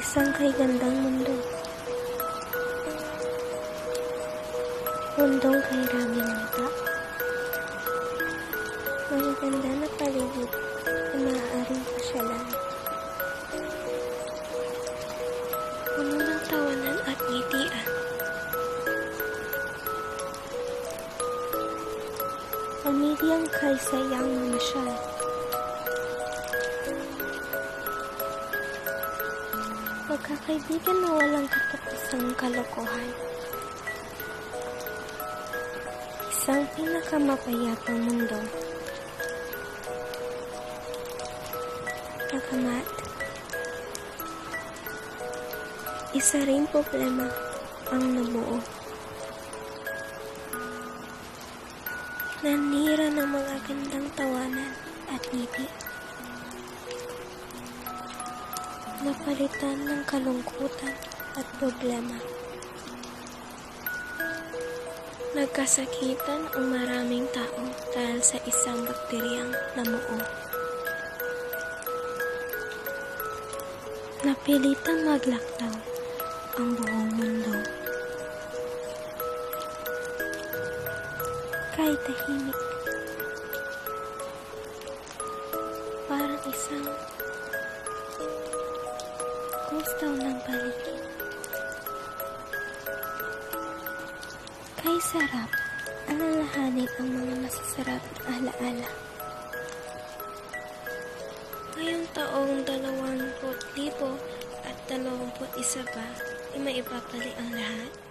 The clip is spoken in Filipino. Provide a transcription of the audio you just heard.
isang kay-gandang mundo. Mundong kay raming mata. Magaganda na paligid na maaaring pasyalan. Puno ng tawanan at ngitian. Pamilyang kay sayang mamasyal. Pagkakaibigan na walang katapusang kalokohan. Isang pinakamapayapang mundo. Pagkamat, isa ring problema ang nabuo. Nanira ng mga gandang tawanan at ngiti. Napalitan ng kalungkutan at problema. Nagkasakitan ang maraming tao dahil sa isang bakteryang namuo. Napilitang maglaktaw ang buong mundo. Kahit tahimik, parang isang gustaw ng paligid. Kay sarap, alalahanin ang mga masasarap na alaala. Ngayong taong 2021 ay maipapali ang lahat.